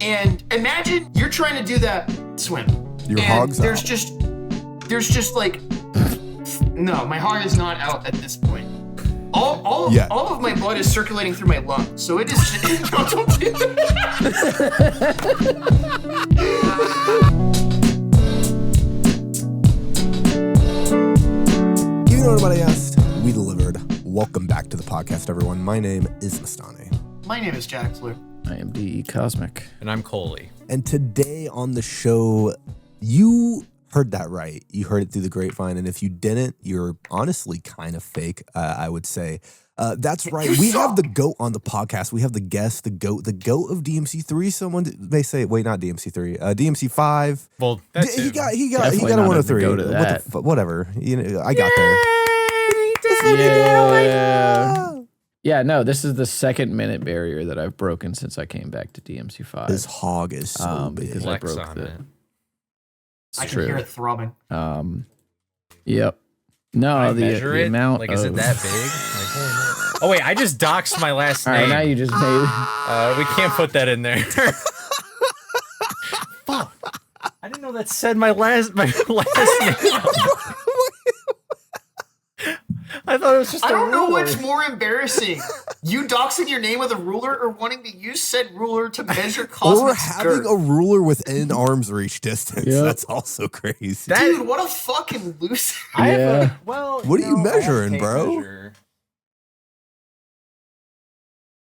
And imagine you're trying to do that swim. Your and hog's there's out. just like, no, my hog is not out at this point. All of my blood is circulating through my lungs, so it is. No, don't do that. You know what everybody asked? We delivered. Welcome back to the podcast, everyone. My name is Nestani. My name is Jaxler. I am DECosmic. And I'm Coley. And today on the show, you heard that right. You heard it through the grapevine. And if you didn't, you're honestly kind of fake, I would say. That's right. We have the GOAT on the podcast. We have the guest, the GOAT of DMC3. Someone may say, wait, not DMC3, DMC5. Well, that's he got a Definitely 103. not a GOAT of that. Whatever. You know, I got there. Yeah, no, this is the second minute barrier that I've broken since I came back to DMC5. This hog is so big. because I Flex broke on the. it. It's I can true. hear it throbbing. Yep. No, Can I the measure it? amount. Like, is it that big? Like, oh wait, I just doxed my last All right, name. now you just made. We can't put that in there. Fuck! I didn't know that said my last name. I thought it was just. I don't know ruler. what's more embarrassing: you doxing your name with a ruler, or wanting to use said ruler to measure Or cosmic having skirt. a ruler within arm's reach distance. Yep. That's also crazy. That- Dude, what a fucking loser! I have Yeah. well, What are you know, I have measuring, tape bro? measure.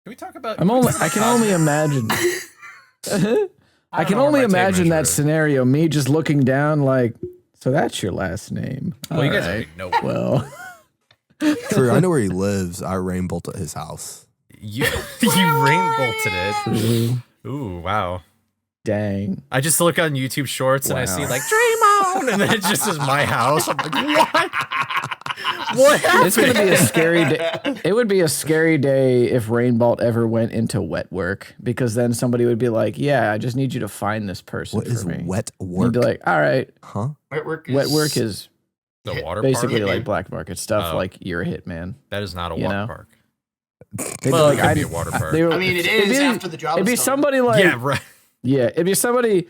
Can we talk about? I can only imagine. I can only imagine that scenario. Me just looking down, like, so that's your last name. Well, you All guys right. already know. Well, True. I know where he lives. I rain bolted his house. You rain bolted it. Ooh, wow. dang. I just look on YouTube Shorts and I see Wow. like Dream On, and then it just is my house. I'm like, what? What happened? It's gonna be a scary day. It would be a scary day if Rainbolt ever went into wet work, because then somebody would be like, "Yeah, I just need you to find this person What for is me." wet You'd work? be like, "All right, Huh? Wet work is the water basically park? like black market stuff. Oh. Like you're a hitman." That is not a you water know? park. They'd be Well, like, it could I- be a water park. they were- I mean, it it'd is be- after the job It'd be is done. somebody like, Yeah, right. yeah, it'd be somebody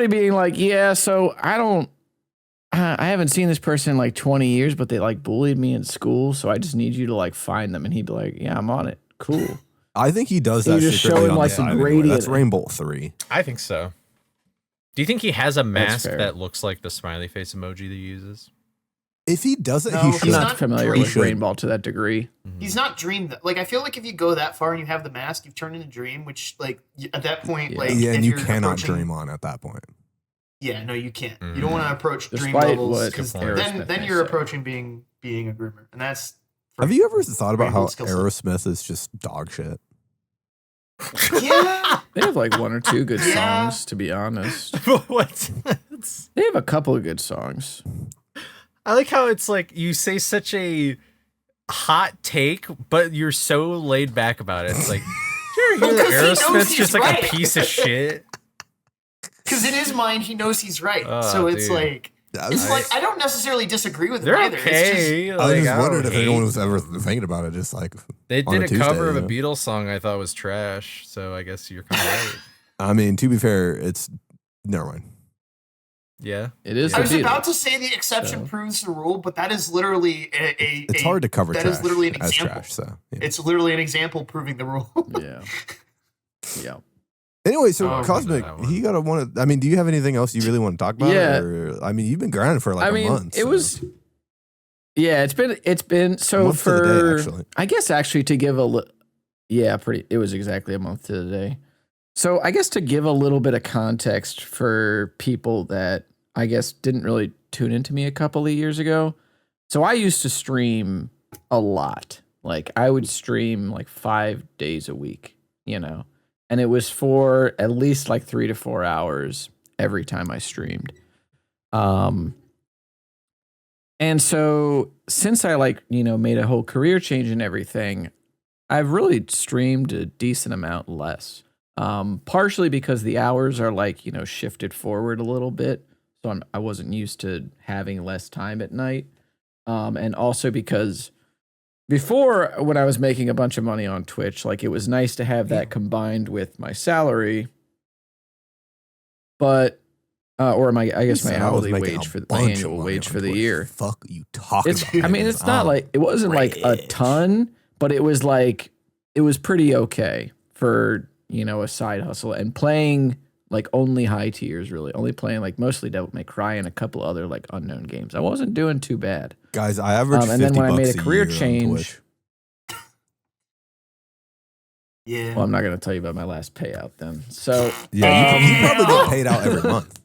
being like, "Yeah, so I haven't seen this person in like 20 years, but they like bullied me in school, so I just need you to like find them." And he'd be like, "Yeah, I'm on it. Cool." I think he does You that. just show secretly him, on like, the the side anyway. gradient. That's Rainbolt 3. I think so. Do you think he has a mask fair. that looks like the smiley face emoji that he uses? If he doesn't, No, he he's should. I'm not not familiar dream- with Rainbolt to that degree. He's not Dream. Like, I feel like if you go that far and you have the mask, you've turned into Dream, which, like, at that point, Yeah. like, Yeah, if and you you're cannot approaching- dream on at that point. Yeah, no, you can't. You don't want to approach Dream Despite levels, what because Aerosmith then may you're say. approaching being a groomer, and that's. Have you ever thought about how Rainbolt skill set. Aerosmith is just dog shit? Yeah. They have like one or two good Yeah. songs, to be honest. What? They have a couple of good songs. I like how it's like you say such a hot take, but you're so laid back about it. It's like, do you ever hear Well, 'cause he knows Aerosmith's he's just like right. a piece of shit? Because in his mind, he knows he's right. Oh, so it's dude. like. I It's was, like, I don't necessarily disagree with him They're either. okay. I Like, just I wondered don't if anyone hate- was ever thinking about it. Just like They on did a Tuesday, cover of you a know? Beatles song I thought was trash, so I guess you're kind of right. I mean, to be fair, it's never mind. Yeah. It is I the was about Beatles. to say the exception So. proves the rule, but that is literally It's hard to cover that trash is literally an as example. trash. So yeah. It's literally an example proving the rule. Yeah. Yeah. Anyway, so Oh, Cosmic, that one. he got to want to. I mean, do you have anything else you really want to talk about? Yeah. Or, I mean, you've been grinding for like I a mean, month. it so. was. Yeah, it's been A so month to the day, for. actually. I guess actually to give it was exactly a month to the day. So I guess to give a little bit of context for people that I guess didn't really tune into me a couple of years ago. So I used to stream a lot. Like I would stream like 5 days a week, you know, and it was for at least like 3 to 4 hours every time I streamed. And so since I made a whole career change and everything, I've really streamed a decent amount less. Partially because the hours are shifted forward a little bit. So I wasn't used to having less time at night. And also because before, when I was making a bunch of money on Twitch, it was nice to have that combined with my salary but or my I guess my said I was hourly making wage a for my bunch of annual money wage on for the Twitch. year. Fuck you talking It's about? I mean, it's not like it wasn't like a rich. ton, but it was like it was pretty okay for, you know, a side hustle and playing like only high tiers, really only playing like mostly Devil May Cry and a couple other like unknown games. I wasn't doing too bad. Guys, I average 50 and then when I made bucks a career year on change, Twitch. Yeah. well, I'm not going to tell you about my last payout then. So Yeah, you probably get paid out every month.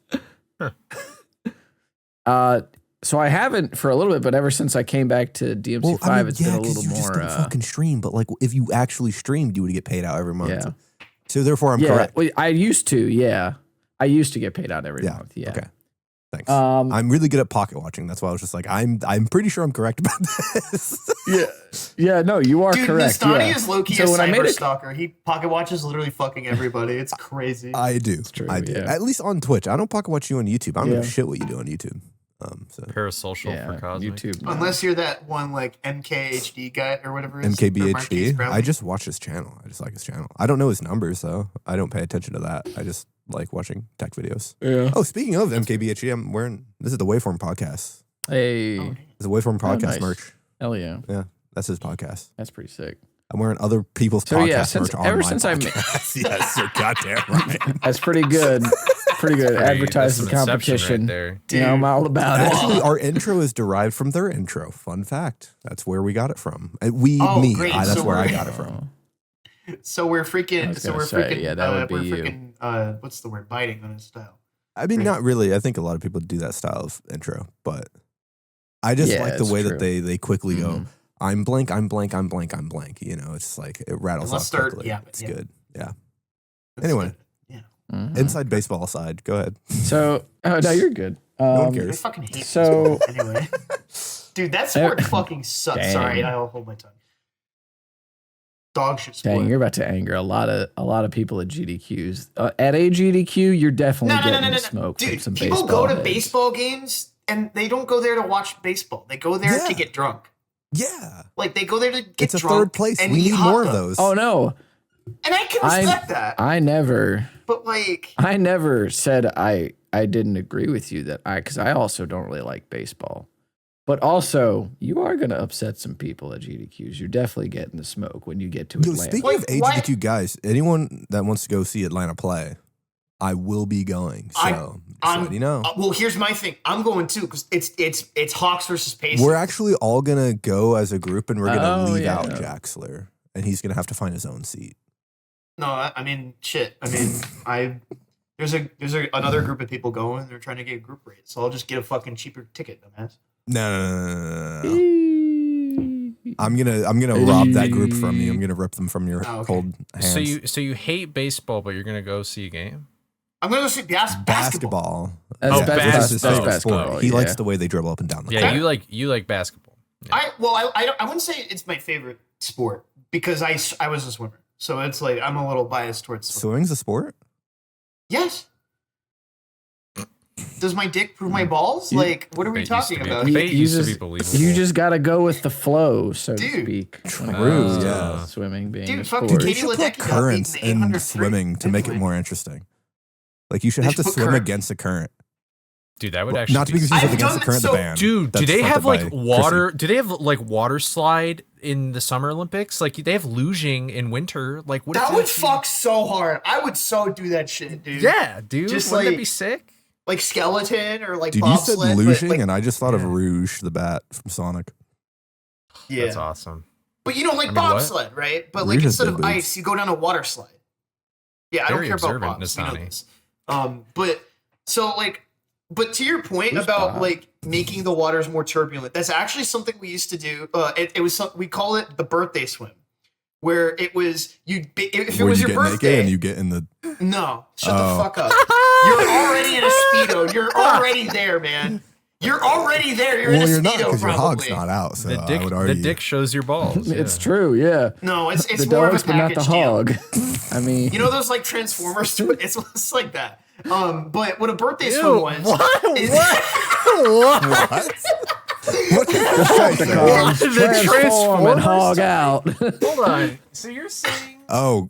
so I haven't for a little bit, but ever since I came back to DMC5, it's been a little you more. just don't fucking stream. But like, if you actually streamed, you would get paid out every month. Yeah. So therefore, I'm yeah, correct. well, I used to. Yeah, I used to get paid out every month. Yeah. Okay. Thanks. I'm really good at pocket watching. That's why I was just like, I'm pretty sure I'm correct about this. yeah. No, you are Dude, correct. Nestani yeah. is low-key So a when I made cyber it- stalker. He pocket watches literally fucking everybody. It's crazy. I do. true, I do. yeah. At least on Twitch. I don't pocket watch you on YouTube. I don't give a Yeah. shit what you do on YouTube. So Parasocial Yeah, for Cosmic. YouTube. Unless you're that one like MKHD guy or whatever it is. or Marquise MKBHD. Brownlee. I just watch his channel. I just like his channel. I don't know his numbers though. I don't pay attention to that. I just like watching tech videos. Yeah. Oh, speaking of MKBHD, I'm wearing this is the Waveform podcast. Hey, It's a Waveform podcast nice. merch. hell yeah, Yeah, that's his podcast. that's pretty sick. I'm wearing other people's So, podcast yeah, since- merch on ever my since I ma- podcast. Yes, you're goddamn right. That's pretty good. Pretty good. That's Advertising some inception competition. right there. You know, I'm all about it. Actually, our intro is derived from their intro. Fun fact. That's where we got it from. Oh, great. That's So where I we're- got it from. So we're I freaking. was So gonna we're say, freaking. yeah, that would be we're you. freaking. What's the word? Biting on his style. I mean, not really. I think a lot of people do that style of intro, but I just Yeah, like the it's way true. that they quickly go, Mhm. I'm blank, I'm blank, I'm blank, I'm blank. You know, it's like it rattles Let's off start quickly. yapping, It's yeah. good. Yeah. That's Anyway. good. Yeah. Mhm. Inside baseball aside, go ahead. So, oh no, you're good. one I cares. fucking hate So- baseball anyway. Dude, that sport fucking sucks. Dang. Sorry, I'll hold my tongue. Dog shit sport. Dang, you're about to anger a lot of people at GDQs. At a GDQ, you're definitely getting the smoke from Dude, some people baseball go to heads. baseball games and they don't go there to watch baseball. They go there Yeah. to get drunk. Yeah. Like they go there to get It's a drunk. third place. and We eat need hot more of dogs. those. Oh no, And I can respect that. I never said I didn't agree with you because I also don't really like baseball. But also, you are going to upset some people at GDQs. You're definitely getting the smoke when you get to Yo, Atlanta. speaking of Wait, why- AGDQ guys, anyone that wants to go see Atlanta play, I will be going. So, just letting you know. Well, here's my thing. I'm going too because it's Hawks versus Pacers. We're actually all gonna go as a group, and we're gonna Oh, leave yeah. out Jaxler, and he's gonna have to find his own seat. No, I mean shit. I mean there's another group of people going. They're trying to get a group rate, so I'll just get a fucking cheaper ticket, dumbass. No. I'm gonna rob that group from you. I'm gonna rip them from your Oh, okay. cold hands. So you hate baseball, but you're gonna go see a game? I'm gonna go see basketball. Basketball. That's Oh, basketball. That's his That's favorite basketball. sport. He yeah. likes the way they dribble up and down the Yeah, court. you like basketball. Yeah. I wouldn't say it's my favorite sport because I was a swimmer, so it's like I'm a little biased towards swimming. Swimming's a sport? Yes. Does my dick prove my balls? Like, what are we Debate used to talking be- about? debate You used to just- be believable. You just got to go with the flow, so Dude. to speak. when it True, comes to yeah. Swimming being Dude, a fucking sport. They Katie should Ledecky put got currents beaten in 800 swimming to make it anyway. more interesting. Like you should They have to should put swim current- against the current. Dude, that would Well, actually not to be be confused with I've against the done- current, so- the band. Dude, do That's they have fronted like by water? Chrissy. Do they have like water slide in the Summer Olympics? Like they have luging in winter. Like what? if That they would actually- fuck so hard. I would so do that shit, dude. Yeah, dude. Just Wouldn't that like- be sick? Like skeleton or like Dude, you said bobsled. but, luging, like, and I just thought of Yeah. Rouge the Bat from Sonic. yeah. That's awesome. But you know, like I mean, what? bobsled, right? But like Rouge has instead big of boobs. ice, you go down a water slide. Yeah, I don't Very care about observant, bobs. You know Nestani. this. But so like, but to your point Who's about Bob? like making the waters more turbulent, that's actually something we used to do. It was we call it the birthday swim, where it was if it Where was you your get naked birthday. and you get in the. No, shut Oh. the fuck up. You're already in a Speedo. You're already there, man. You're already there. You're Well, in a you're not Speedo, because your hog's probably. not out. So The I dick, would the argue. dick shows your balls. It's yeah. true, yeah. No, it's The more dogs, of a but not the package deal. hog. I mean, You know those like Transformers? It's like that. But what a birthday Ew, swim was. what? is- What? What the fuck? Decepticons The transform and hog Transformers? out. Hold on. So you're saying Oh,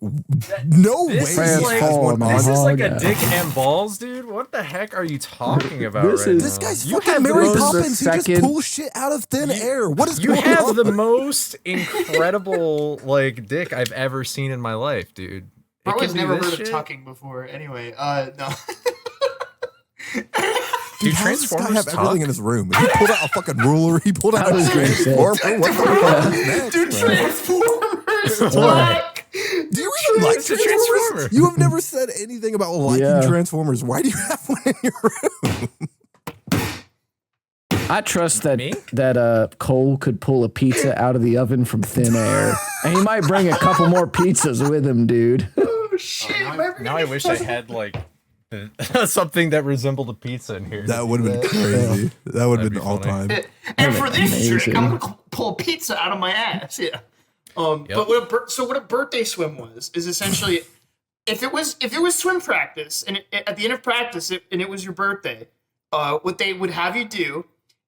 no way. This is like- This is like yeah. a dick and balls, dude. What the heck are you talking about This right is- now? This guy's You fucking have Mary the most- Poppins. He just second- pulls shit out of thin air. What is You going have on? the most incredible like dick I've ever seen in my life, dude. I was never heard shit. of tucking before. Anyway, no. Dude, How does this guy Transformers have everything tuck? in his room? He pulled out a fucking ruler. He pulled out I a was gonna say- transformer. What the fuck is next, Dude, man? Transformers tuck. Do you even like It's a Transformers? Transformer. You have never said anything about liking Yeah. Transformers. Why do you have one in your room? I trust that Me? Cole could pull a pizza out of the oven from thin air, and he might bring a couple more pizzas with him, dude. Oh shit! Now I wish I had like something that resembled a pizza in here. That would have been crazy. That would have That'd been be all funny. time. And for this Amazing. trick, I'm gonna pull pizza out of my ass. Yeah. But what a birthday swim was is essentially, if it was swim practice and at the end of practice and it was your birthday, what they would have you do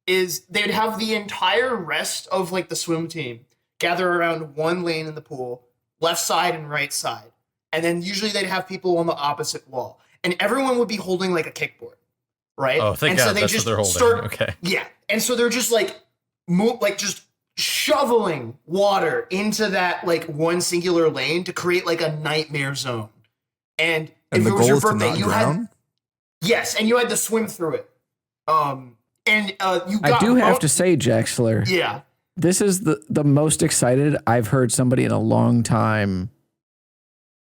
is they'd have the entire rest of like the swim team gather around one lane in the pool, left side and right side, and then usually they'd have people on the opposite wall, and everyone would be holding like a kickboard, right? Oh, thank and God, so they that's just what they're holding. start, Okay. yeah, and so they're just like just shoveling water into that like one singular lane to create like a nightmare zone. And And if the it was goal your is to birthday, not you drown? had and you had to swim through it. You got I do have to say, Jaxler, yeah. this is the most excited I've heard somebody in a long time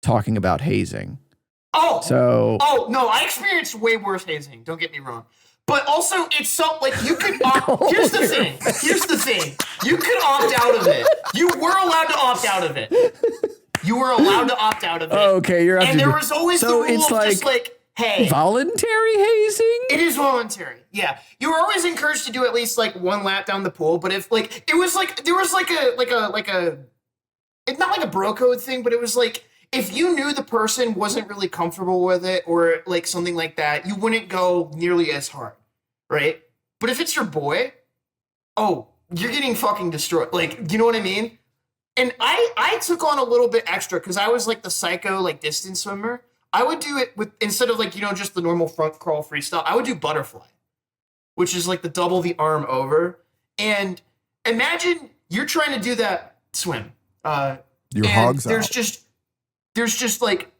talking about hazing. Oh, So oh no, I experienced way worse hazing. Don't get me wrong. But also, it's so like you could opt. Here's the thing. Here's the thing. You could opt out of it. You were allowed to opt out of it. You were allowed to opt out of it. okay, you're And there was always the so rule it's of just like, hey, voluntary hazing. it is voluntary. Yeah, you were always encouraged to do at least like one lap down the pool. But if like it was like there was like a it's not like a bro code thing, but it was like if you knew the person wasn't really comfortable with it or like something like that, you wouldn't go nearly as hard, right? But if it's your boy, oh, you're getting fucking destroyed. Like, you know what I mean? And I took on a little bit extra because I was like the psycho like distance swimmer. I would do it with instead of like, you know, just the normal front crawl freestyle, I would do butterfly, which is like the double the arm over. And imagine you're trying to do that swim. Your and hog's there's out. there's just like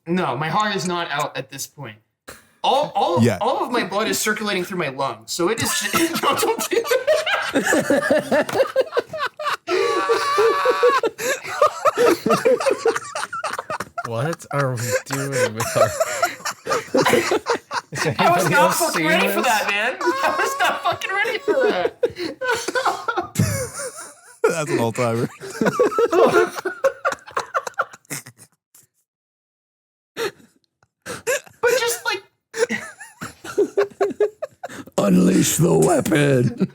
no, my heart is not out at this point. All of my blood is circulating through my lungs, so it is. Don't do that. What are we doing with our? Is I was anybody not else fucking seeing ready for this? that, man. I was not fucking ready for that. That's an all timer. But just like Unleash the weapon.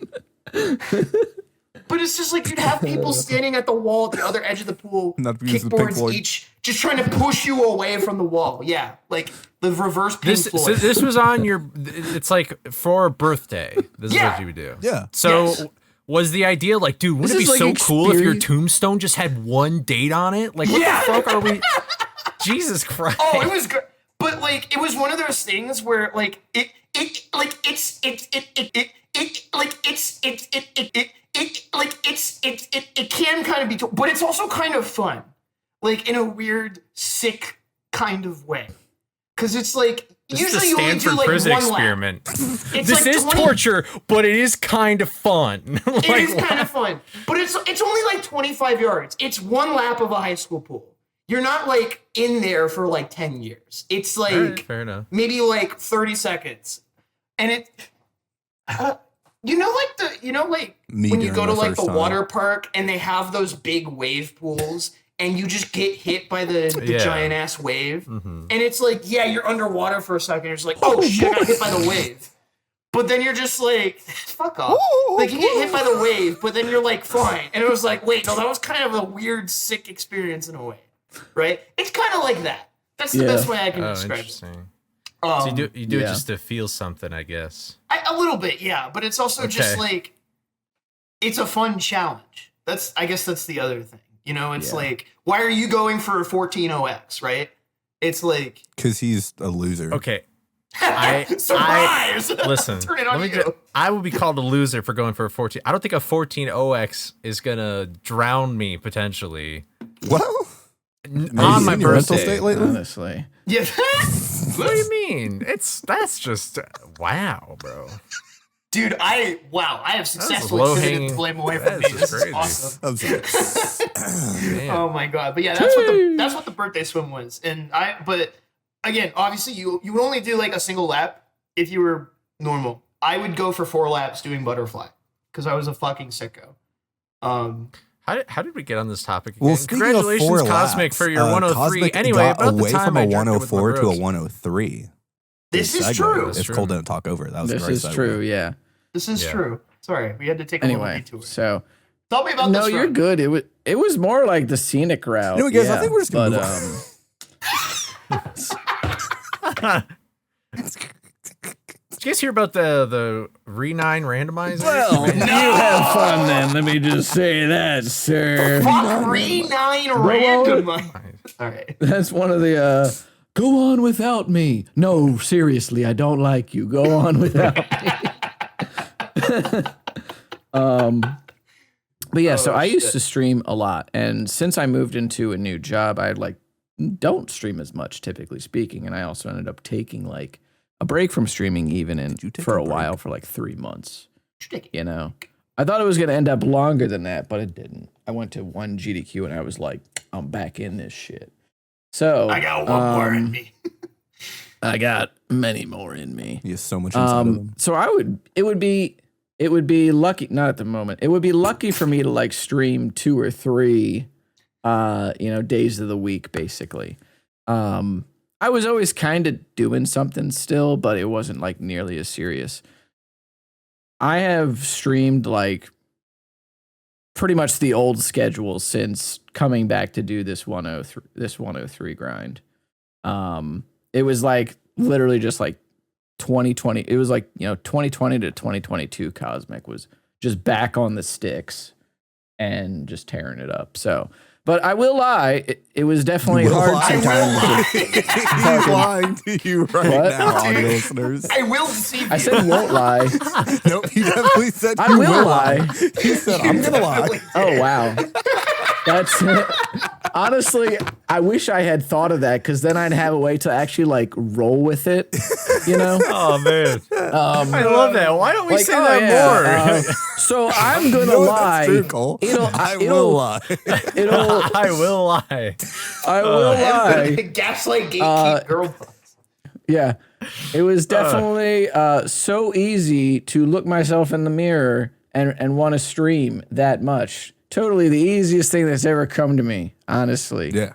But it's just like you'd have people standing at the wall at the other edge of the pool, Not to use the Pink kickboards Floyd. each, just trying to push you away from the wall. Yeah, like the reverse Pink This Floyd. this was on your. It's like for a birthday. This is Yeah. what you would do. Yeah. So Yes. was the idea like, dude, wouldn't it This be is so like cool if your experience- tombstone just had one date on it? Like, what Yeah. the fuck are we? Jesus Christ! Oh, it was good. But like it was one of those things where like it can kind of be, but it's also kind of fun, like in a weird, sick kind of way, because it's like This usually is you the only do Stanford like prison one lap. experiment. It's This like is 20 torture, but it is kind of fun. It is kind of fun, but it's only like 25 yards. It's one lap of a high school pool. You're not like in there for like 10 years. It's like Alright, fair enough. maybe like 30 seconds, and it. You know, like Me when you during go to my like first the time. water park and they have those big wave pools and you just get hit by the Yeah. giant ass wave. Mhm. And it's like, yeah, you're underwater for a second. You're just like, oh shit, I got hit by the wave. But then you're just like, fuck off. Like you get hit by the wave, but then you're like, fine. And it was like, wait, no, that was kind of a weird, sick experience in a way. Right? It's kind of like that. That's the Yeah. best way I can Oh, describe it. interesting. So you do it yeah. just to feel something, I guess. A little bit, yeah, but it's also just Okay. like it's a fun challenge. I guess that's the other thing. You know, it's like, why are you going for a 14-0x, right? It's like... Because he's a loser. Okay. Surprise! Listen, Turn it on let me you. I would be called a loser for going for a 14. I don't think a 14-0x is going to drown me, potentially. Well... on my in your mental birthday. state lately? Honestly. Yeah. What do you mean? That's just wow, bro. Dude, I have successfully low-hanging- pivoted the blame away from that me. is This crazy. is awesome. I'm sorry. Man. Oh my god. But yeah, that's what the birthday swim was. But again, obviously you would only do like a single lap if you were normal. I would go for 4 laps doing butterfly because I was a fucking sicko. How did we get on this topic again? Well, speaking of Congratulations, 4 Cosmic, laps, for your 103. Cosmic Anyway, got about the away time from I a jerked it with my 104 to a bros. 103. This is Segue, true. That's If true. Cole didn't talk over, that was a This great is segue. true, yeah. This is Yeah. true. Sorry, we had to take a little Anyway, detour. so Tell me about no, this you're run. good. It was more like the scenic route. You know what, guys, I yeah, think we're just gonna but, move Did you guys hear about the Re9 randomizer? well, you have fun then. Let me just say that, sir. Fuck Re9 random. All right. That's one of the go on without me. No, seriously, I don't like you. Go on without me. But yeah, so I used to stream a lot, and since I moved into a new job, I don't stream as much, typically speaking, and I also ended up taking like a break from streaming even for a while for like 3 months. You know, I thought it was gonna end up longer than that, but it didn't. I went to 1 GDQ and I was like, I'm back in this shit. So I got one more in me. I got many more in me. He has so much inside of him. So it would be lucky, not at the moment. It would be lucky for me to like stream 2 or 3, days of the week, basically. I was always kind of doing something still, but it wasn't like nearly as serious. I have streamed like pretty much the old schedule since coming back to do this 103 grind. It was like literally just like 2020. It was like, 2020 to 2022 Cosmic was just back on the sticks and just tearing it up. So, but I will lie, it was definitely hard sometimes. He's lying to you right What? now, audio listeners. I will deceive you. I said won't lie. Nope, he definitely said I you will lie. He said, I'm going to lie. Oh, wow. That's honestly, I wish I had thought of that because then I'd have a way to actually like roll with it, you know? Oh man, I love that. Why don't we Like, say oh, that yeah, more? So I'm gonna You know what? lie. That's true, Cole. I will lie. I will lie. I will lie. Gaslight gatekeep girl. Yeah. It was definitely so easy to look myself in the mirror and want to stream that much. Totally the easiest thing that's ever come to me, honestly. Yeah.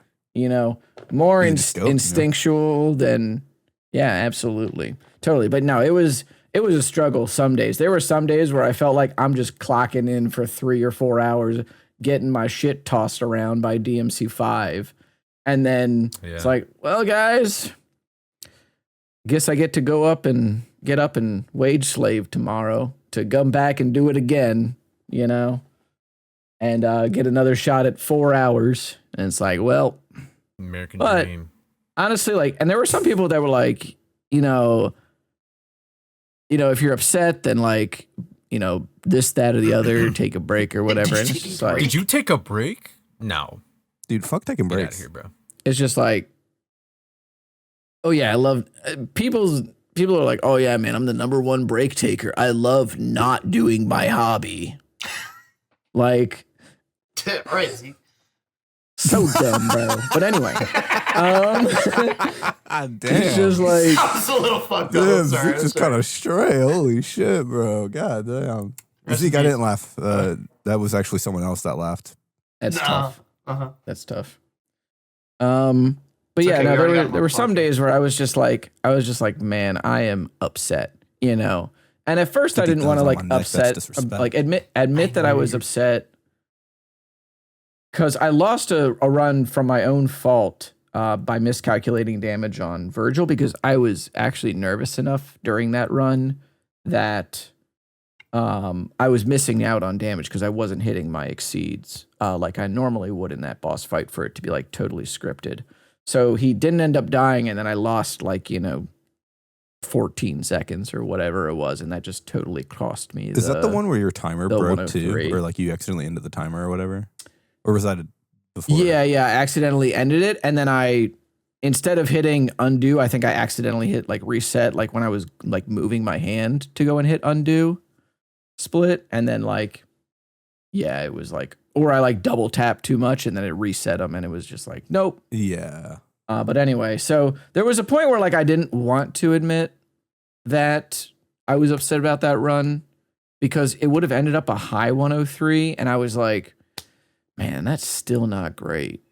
More In scope, instinctual than, yeah, absolutely. Totally. But no, it was a struggle some days. There were some days where I felt like I'm just clocking in for 3 or 4 hours, getting my shit tossed around by DMC5. And then it's like, well, guys, guess I get to get up and wage slave tomorrow to come back and do it again, and get another shot at 4 hours. And it's like, well, American But- dream. honestly, like, and there were some people that were like, if you're upset, then like, this, that, or the other, take a break or whatever. And it's just like, Did you take a break? No. Dude, fuck taking Get out of breaks. here, bro. it's just like, oh yeah, I love people are like, oh yeah, man, I'm the #1 break taker. I love not doing my hobby. Like, Right. See? so dumb, bro. But anyway, God damn. it's just like, I was a little fucked up. Damn, I'm sorry. Zeke just kind of stray. Holy shit, bro. God damn. Rest Zeke, in I peace. didn't laugh. That was actually someone else that laughed. that's tough. Uh-huh. That's tough. But It's yeah, okay, no, we already got there were more some podcast. days where I was just like, man, I am upset, And at first I didn't want to like upset, like admit that I was upset because I lost a run from my own fault by miscalculating damage on Virgil because I was actually nervous enough during that run that I was missing out on damage because I wasn't hitting my exceeds like I normally would in that boss fight for it to be like totally scripted. So he didn't end up dying, and then I lost like, 14 seconds or whatever it was, and that just totally cost me. Is that the one where your timer broke too? 103. Or like you accidentally ended the timer or whatever? Or was that before? Yeah, I accidentally ended it, and then instead of hitting undo, I think I accidentally hit like reset, like when I was like moving my hand to go and hit undo split, and then like, yeah, it was like, or I like double tapped too much and then it reset them, and it was just like, nope. Yeah. But anyway, so there was a point where like I didn't want to admit that I was upset about that run because it would have ended up a high 103, and I was like, man, that's still not great,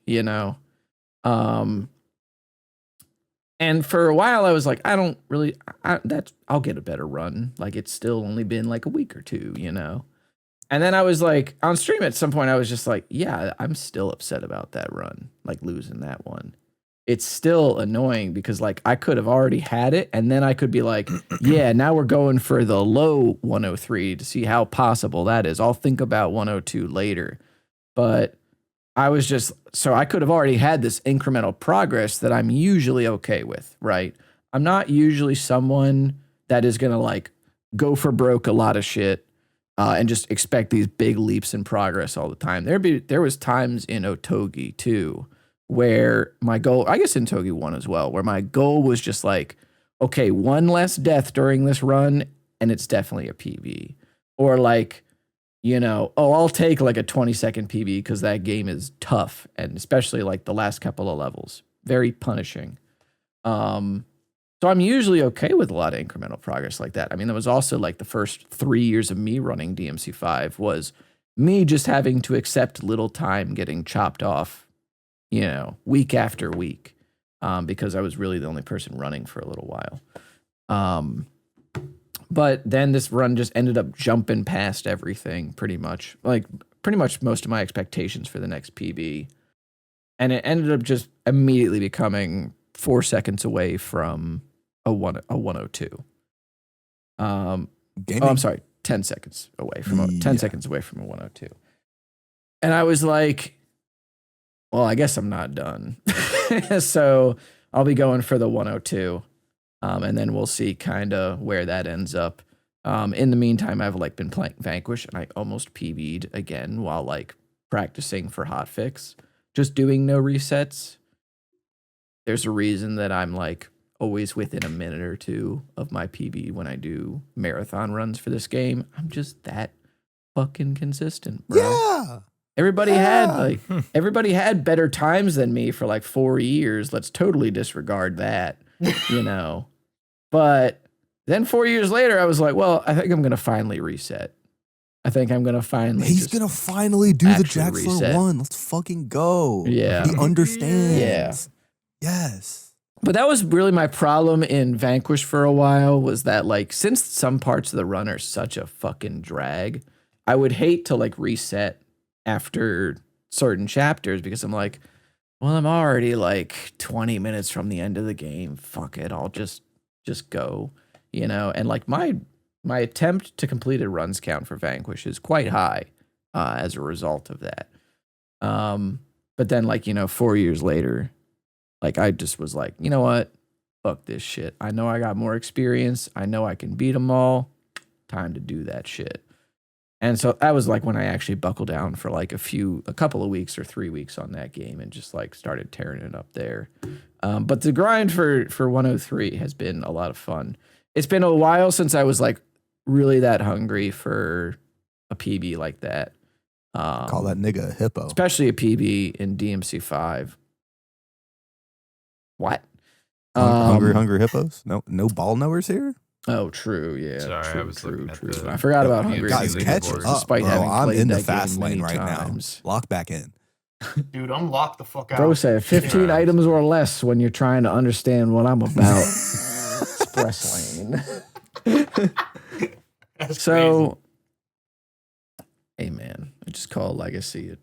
And for a while I was like, I'll get a better run. Like it's still only been like a week or two, And then I was like, on stream at some point I was just like, yeah, I'm still upset about that run, like losing that one. It's still annoying because like I could have already had it, and then I could be like, yeah, now we're going for the low 103 to see how possible that is. I'll think about 102 later. But I was just, so I could have already had this incremental progress that I'm usually okay with, right? I'm not usually someone that is going to like go for broke a lot of shit and just expect these big leaps in progress all the time. There was times in Otogi too, where my goal, I guess in Togi 1 as well, where my goal was just like, okay, one less death during this run, and it's definitely a PB. Or like, I'll take like a 20-second PB because that game is tough, and especially like the last couple of levels, very punishing. So I'm usually okay with a lot of incremental progress like that. I mean, that was also like the first 3 years of me running DMC5 was me just having to accept little time getting chopped off, week after week, because I was really the only person running for a little while. But then this run just ended up jumping past everything pretty much most of my expectations for the next PB. And it ended up just immediately becoming 4 seconds away from a 102. I'm sorry, 10 seconds away from 10 seconds away from a 102. And I was like, well, I guess I'm not done. So I'll be going for the 102. And then we'll see kind of where that ends up. In the meantime, I've like been playing Vanquish, and I almost PB'd again while like practicing for hotfix, just doing no resets. There's a reason that I'm like always within a minute or two of my PB when I do marathon runs for this game. I'm just that fucking consistent, bro. Yeah. Everybody had better times than me for like 4 years. Let's totally disregard that, But then 4 years later, I was like, well, I think I'm going to finally reset. I think I'm going to finally. He's going to finally do the Jaxler reset. 1. Let's fucking go. Yeah. He understands. Yeah. Yes. But that was really my problem in Vanquish for a while, was that like, since some parts of the run are such a fucking drag, I would hate to like reset after certain chapters because I'm like, well, I'm already like 20 minutes from the end of the game. Fuck it. I'll just go, and like my attempt to complete a runs count for Vanquish is quite high as a result of that. But then like, 4 years later, like I just was like, you know what? Fuck this shit. I know I got more experience. I know I can beat them all. Time to do that shit. And so that was like when I actually buckled down for like a couple of weeks or 3 weeks on that game and just like started tearing it up there. But the grind for 103 has been a lot of fun. It's been a while since I was like really that hungry for a PB like that. Call that nigga a hippo. Especially a PB in DMC5. What? Hungry hippos? No ball knowers here? Oh, true. Yeah. Sorry, true, I was looking at the- I forgot about Hungry Guys, Hungry catch Hippos, up, despite bro. having I'm played in the that fast game lane many right times. now. Lock back in. Dude, I'm locked the fuck out. Bro said 15 items or less when you're trying to understand what I'm about. Express lane. That's So, hey man, I just call Legacy it.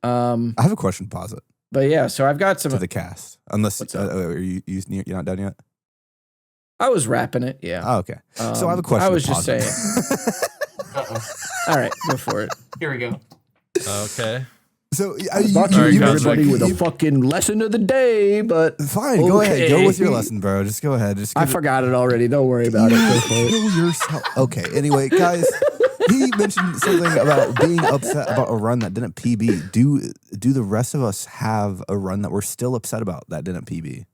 I have a question, pause it, But yeah, so I've got some. to the cast. Unless, What's up? you're not done yet? I was rapping it, yeah. Oh, okay. So I have a question. I was to just pause it. saying. All right, go for it. Here we go. Okay. So About to leave Cosmic. everybody with a fucking lesson of the day, but fine. Go ahead. Go okay. with your lesson, bro. Just go ahead. Just I forgot it already. Don't worry about it. Go for it. kill yourself. Okay. Anyway, guys, he mentioned something about being upset about a run that didn't PB. Do the rest of us have a run that we're still upset about that didn't PB,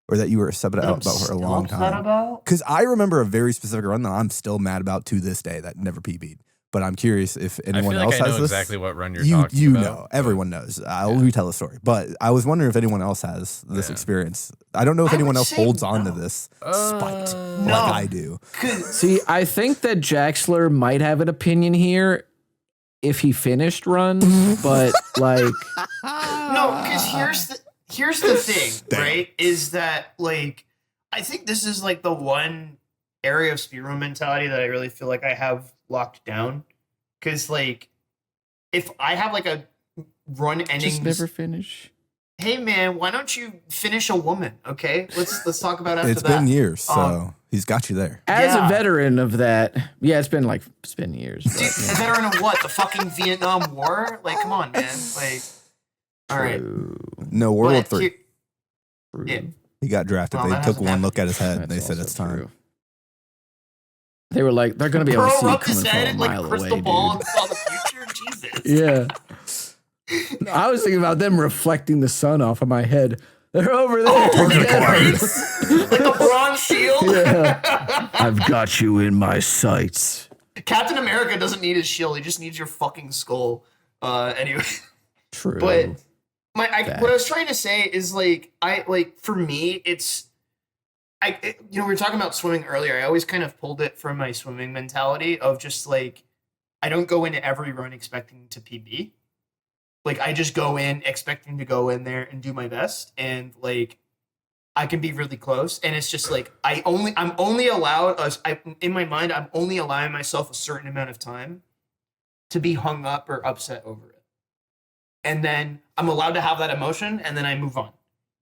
or that you were upset about for a long time? Because I remember a very specific run that I'm still mad about to this day that never PB'd. But I'm curious if anyone else I has know this. exactly what run you're talking about. You know, everyone knows. I'll retell the story. But I was wondering if anyone else has this experience. I don't know if anyone else holds on to this spite like I do. See, I think that Jaxler might have an opinion here if he finished runs, but like No, because here's the thing, right? Is that like I think this is like the one area of speedrun mentality that I really feel like I have locked down. Because like if I have like a run ending, just never finish. Hey man, why don't you finish a woman? Okay, let's talk about after It's that. been years, so he's got you there. As a veteran of that, it's been years. But, Dude, a veteran of what? The fucking Vietnam War? Like, come on, man. Like, all right. No, World War III. Yeah. He got drafted. Well, they that took hasn't one look at happened. his head and That's they said also it's time. true. They were like, they're going to be able to see Bro, it rubbed his coming head from a in like mile crystal away, ball dude. and saw the future. Jesus. Yeah. I was thinking about them reflecting the sun off of my head. They're over there. Like a bronze shield. Yeah. I've got you in my sights. Captain America doesn't need his shield. He just needs your fucking skull. Anyway. True. But what I was trying to say is for me, we were talking about swimming earlier. I always kind of pulled it from my swimming mentality of just like, I don't go into every run expecting to PB. Like I just go in expecting to go in there and do my best. And like, I can be really close. And it's just like, I'm only allowed in my mind, I'm only allowing myself a certain amount of time to be hung up or upset over it. And then I'm allowed to have that emotion and then I move on.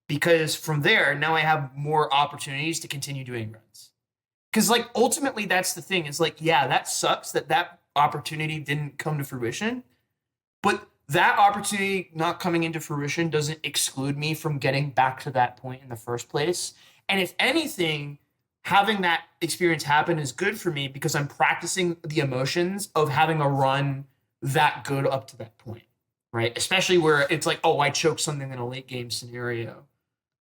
Because from there, now I have more opportunities to continue doing runs. Because like ultimately that's the thing. It's like, yeah, that sucks that opportunity didn't come to fruition. But that opportunity not coming into fruition doesn't exclude me from getting back to that point in the first place. And if anything, having that experience happen is good for me because I'm practicing the emotions of having a run that good up to that point, right? Especially where it's like, oh, I choked something in a late game scenario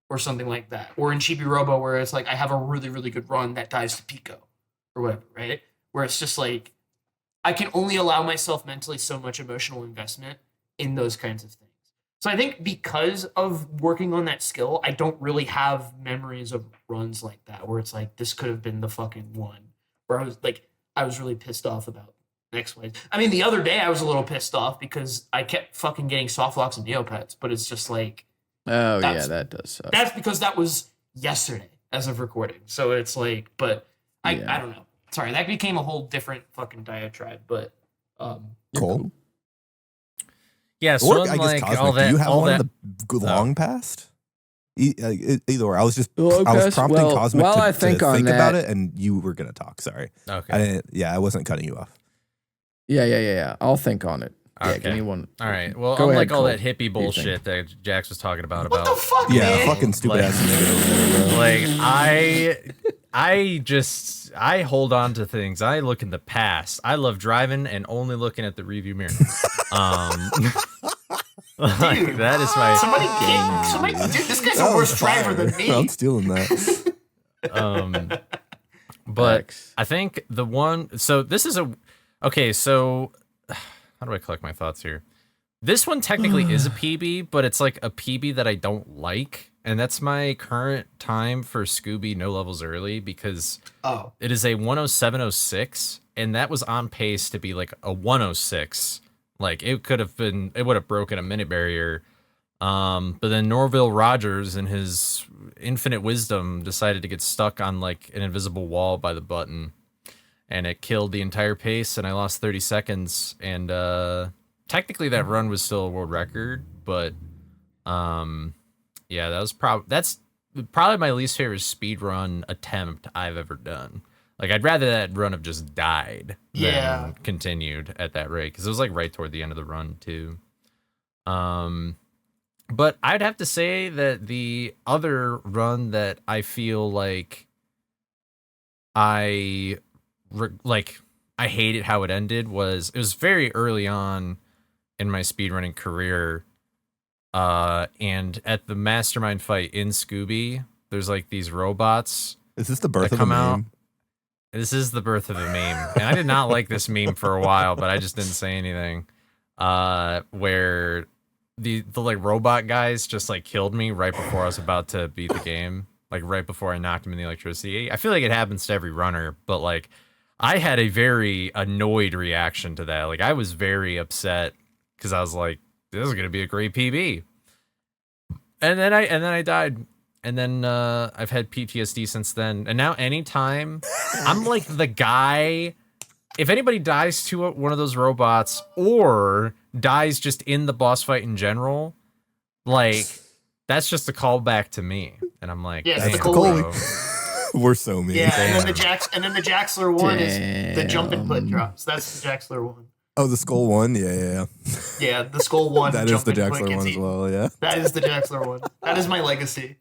or something like that. Or in Chibi Robo where it's like, I have a really, really good run that dies to Pico or whatever, right? Where it's just like, I can only allow myself mentally so much emotional investment in those kinds of things. So I think because of working on that skill, I don't really have memories of runs like that where it's like, this could have been the fucking one. Where I was really pissed off about X, Y. I mean, the other day I was a little pissed off because I kept fucking getting soft locks and Neopets, but it's just like, oh yeah, that does suck. That's because that was yesterday as of recording. So it's like, but I don't know. Sorry, that became a whole different fucking diatribe, but Cool. Yeah, so Or I guess Cosmic, do you have one in the long past? Either or. I was prompting Cosmic to think about it, and you were gonna talk. Sorry. Okay. I wasn't cutting you off. Yeah. I'll think on it. Okay. Yeah, give me one. All right. Well, Go unlike ahead, all Cole. that hippie bullshit that Jax was talking about. what the fuck, Yeah, man? fucking stupid ass nigga. Like I hold on to things. I look in the past. I love driving and only looking at the review mirror. Like, that is my Somebody, dude, this guy's a worse driver than me. I'm stealing that. But I think the one. So this is okay. So how do I collect my thoughts here? This one technically is a PB, but it's like a PB that I don't like. And that's my current time for Scooby no levels early because it is a 107.06, and that was on pace to be like a 106. Like it would have broken a minute barrier. But then Norville Rogers in his infinite wisdom decided to get stuck on like an invisible wall by the button, and it killed the entire pace, and I lost 30 seconds. And technically that run was still a world record, but yeah, that's probably my least favorite speedrun attempt I've ever done. Like, I'd rather that run have just died Yeah. than continued at that rate, because it was like right toward the end of the run too. But I'd have to say that the other run that I feel like I hated how it ended was very early on in my speedrunning career. And at the mastermind fight in Scooby, there's like these robots. Is this the birth that of come a out. meme? This is the birth of a meme. And I did not like this meme for a while, but I just didn't say anything. Where the like robot guys just like killed me right before I was about to beat the game. Like right before I knocked him in the electricity. I feel like it happens to every runner, but like I had a very annoyed reaction to that. Like I was very upset because I was like, this is gonna be a great PB. And then I died. And then I've had PTSD since then. And now anytime I'm like the guy, if anybody dies to one of those robots or dies just in the boss fight in general, like that's just a callback to me. And I'm like, Yeah, damn, it's the Coley. bro. We're so mean. Yeah, and then the Jaxler one is the jump and put Damn. drops. That's the Jaxler one. Oh, the skull one? Yeah. Yeah, the skull one. That is jump the and put Jaxler gets one as eaten. well, yeah. That is the Jaxler one. That is my legacy.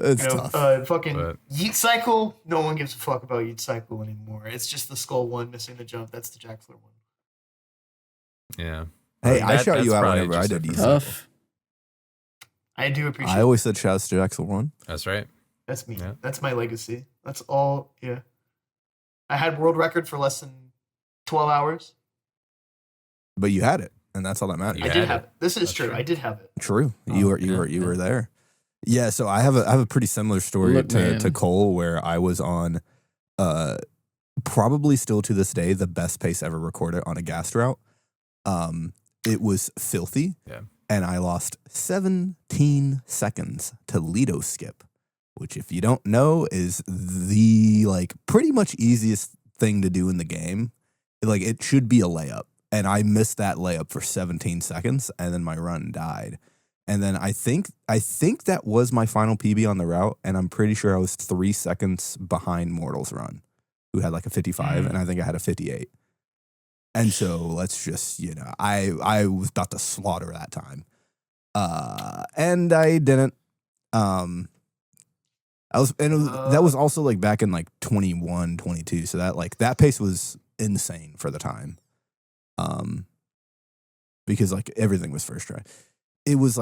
It's You know, tough. fucking But- Yeet Cycle. No one gives a fuck about Yeet Cycle anymore. It's just the skull one missing the jump. That's the Jaxler one. Yeah. Hey, I That- shout you that's out probably whenever I just did different. East. Tough. I do appreciate. I always said shouts to Jaxel one. That's right. That's me. Yeah. That's my legacy. That's all. Yeah. I had world record for less than 12 hours. But you had it, and that's all that matters. You I had did it. have it. This is That's true. true. I did have it. True. Oh, You yeah. were there. Yeah, so I have a pretty similar story Look, to man. Cole, where I was on probably still to this day the best pace ever recorded on a gas route. It was filthy. Yeah. And I lost 17 seconds to Lido skip, which if you don't know is the like pretty much easiest thing to do in the game. Like it should be a layup. And I missed that layup for 17 seconds and then my run died. And then I think that was my final PB on the route, and I'm pretty sure I was 3 seconds behind Mortal's run, who had like a 55, and I think I had a 58. And so let's just, I was about to slaughter that time. And I didn't. That was also like back in like 21, 22. So that pace was insane for the time. Because like everything was first try. It was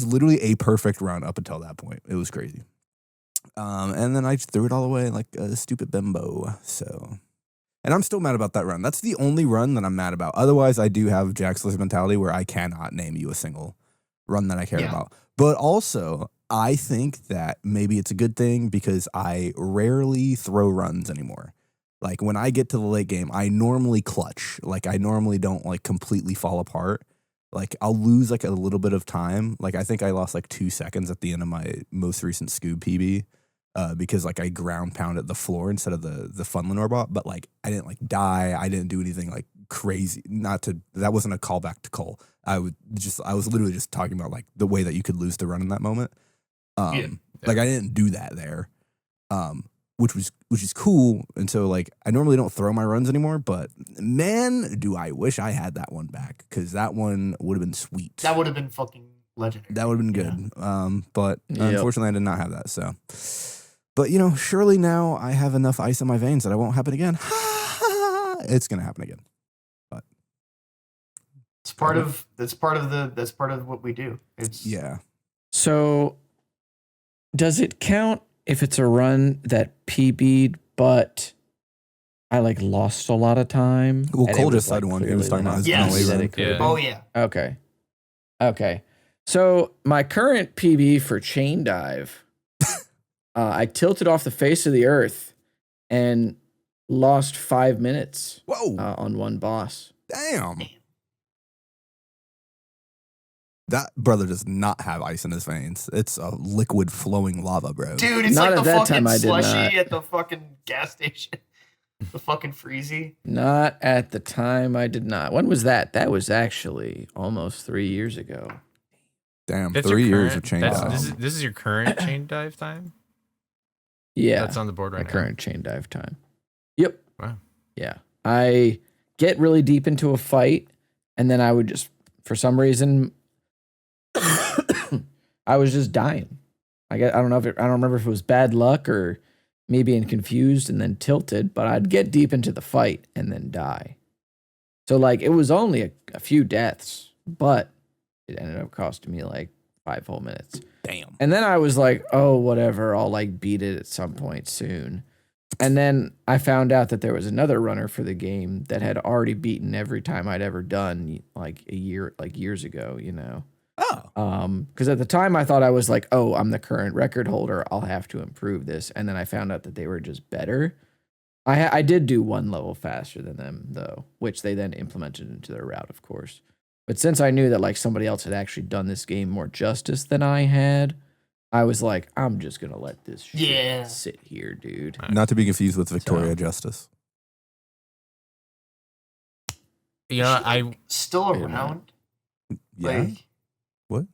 literally a perfect run up until that point. It was crazy. And then I just threw it all away like a stupid bimbo. So, and I'm still mad about that run. That's the only run that I'm mad about. Otherwise, I do have Jaxler's mentality where I cannot name you a single run that I care about. But also, I think that maybe it's a good thing because I rarely throw runs anymore. Like when I get to the late game, I normally clutch. Like I normally don't like completely fall apart. Like I'll lose like a little bit of time. Like I think I lost like 2 seconds at the end of my most recent Scoob PB because like I ground pounded the floor instead of the Fun Lenore bot. But like I didn't like die. I didn't do anything like crazy. That wasn't a callback to Cole. I was literally just talking about like the way that you could lose the run in that moment. Like I didn't do that there. Which is cool. And so like I normally don't throw my runs anymore, but man, do I wish I had that one back because that one would have been sweet. That would have been fucking legendary. That would have been good. But Yep. unfortunately I did not have that. So, but surely now I have enough ice in my veins that it won't happen again. It's gonna happen again. But That's part of what we do. It's yeah. So, does it count if it's a run that PB'd, but I like lost a lot of time? Well, and Cole it was, just said like, one. He was talking about his Yes. NLA that run. it could have Yeah. been? Oh yeah. Okay. So my current PB for chain dive, I tilted off the face of the earth and lost 5 minutes Whoa. on one boss. Damn. That brother does not have ice in his veins. It's a liquid flowing lava, bro. Dude, it's Not like at the that fucking time, I did slushy not. at the fucking gas station. The fucking freezy. Not at the time, I did not. When was that? That was actually almost 3 years ago. Damn, That's 3 your years current- of chain that's- dive. This is your current chain dive time? Yeah. That's on the board right my now. current chain dive time. Yep. Wow. Yeah. I get really deep into a fight, and then I would just, for some reason, I was just dying. I don't remember if it was bad luck or me being confused and then tilted, but I'd get deep into the fight and then die. So like it was only a few deaths, but it ended up costing me like 5 whole minutes. Damn. And then I was like, oh, whatever, I'll like beat it at some point soon. And then I found out that there was another runner for the game that had already beaten every time I'd ever done like years ago, you know. Oh. Because at the time I thought I was like, oh, I'm the current record holder, I'll have to improve this. And then I found out that they were just better. I did do 1 level faster than them though, which they then implemented into their route, of course. But since I knew that like somebody else had actually done this game more justice than I had, I was like, I'm just gonna let this shit sit here, dude. Not to be confused with Victoria Justice. You know, I still around. Yeah. Like, what?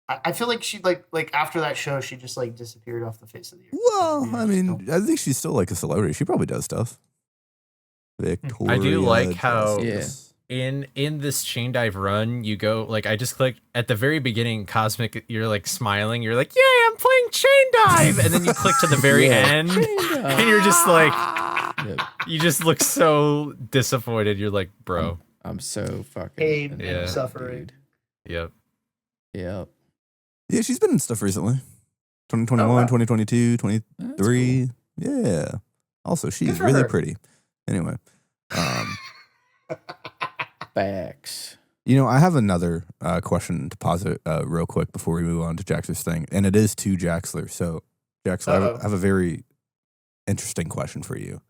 I feel like she like after that show, she just like disappeared off the face of the earth. Well, I mean, I think she's still like a celebrity. She probably does stuff. Victoria. I do like how Justice. in this chain dive run, you go like I just clicked at the very beginning, Cosmic, you're like smiling, you're like, yeah, I'm playing chain dive, and then you click to the very end, and you're just like, you just look so disappointed. You're like, bro, I'm so fucking pain Yeah. and suffering. yep. Yep. Yeah, she's been in stuff recently. 2021, Oh, wow. 2022, 23. Yeah. Also, she's Good for really her. pretty. Anyway. Facts. You know, I have another question to posit real quick before we move on to Jaxler's thing, and it is to Jaxler. So, Jaxler, I have a very interesting question for you.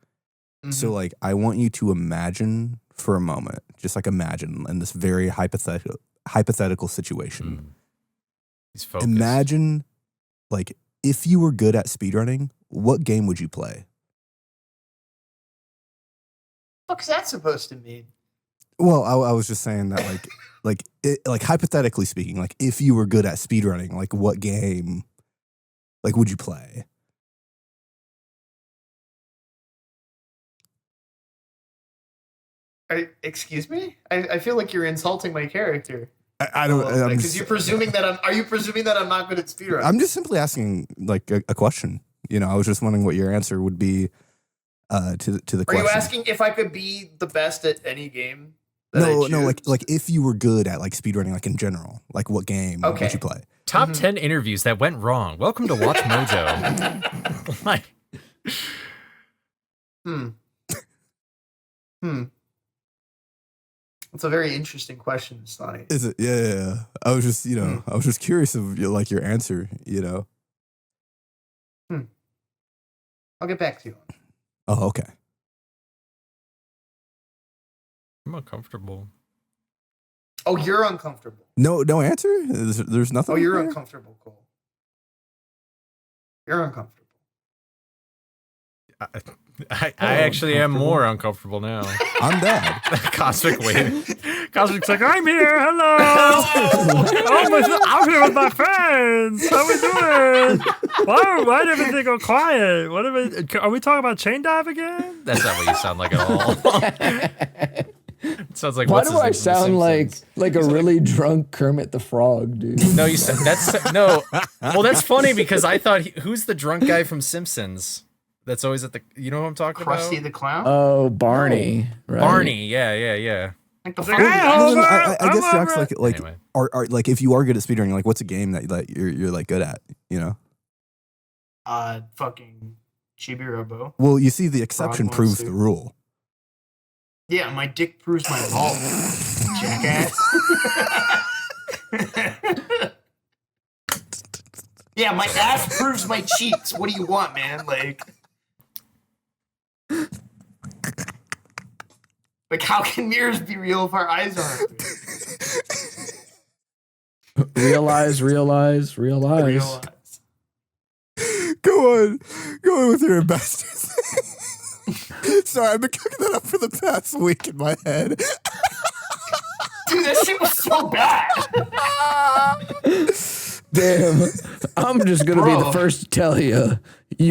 Mm-hmm. So, like, I want you to imagine for a moment, just like imagine in this very hypothetical situation. He's focused. Imagine, like, if you were good at speedrunning, what game would you play? What's that supposed to mean? Well, I was just saying that, like hypothetically speaking, like if you were good at speedrunning, like what game, like would you play? Excuse me? I feel like you're insulting my character. I don't. Because you're presuming that Are you presuming that I'm not good at speedrun? I'm just simply asking like a question. You know, I was just wondering what your answer would be to the Are question. you asking if I could be the best at any game? No, like if you were good at like speedrunning, like in general, like what game would you play? Top 10 interviews that went wrong. Welcome to Watch Mojo. Like, That's a very interesting question, Nestani. Is it? Yeah. I was just, I was just curious of like your answer. You know. I'll get back to you. Oh, okay. I'm uncomfortable. Oh, you're uncomfortable. No answer. There's nothing. Oh, you're there? uncomfortable, Cole. You're uncomfortable. I actually am more uncomfortable now. I'm dead. Cosmic waiting. Cosmic's like, I'm here. Hello. I'm here with my friends. How we doing? Why did everything go quiet? Are we talking about chain dive again? That's not what you sound like at all. It sounds like. Why do I sound like a really drunk Kermit the Frog, dude? No, you said that's no. Well, that's funny because I thought who's the drunk guy from Simpsons? That's always at the. You know who I'm talking Krusty about? the Clown? Oh, Barney. Right? Barney. Yeah. Like the I guess Jack's like Anyway. are like if you are good at speedrunning, like what's a game that you're like good at? You know. Fucking Chibi Robo. Well, you see, the exception Frog proves Monster. the rule. Yeah, my dick proves my balls, jackass. Yeah, my ass proves my cheeks. What do you want, man? Like how can mirrors be real if our eyes aren't? Realize. Realize. Go on with your investors. Sorry, I've been cooking that up for the past week in my head. Dude, that shit was so bad. Damn. I'm just going to be the Bro. first to tell you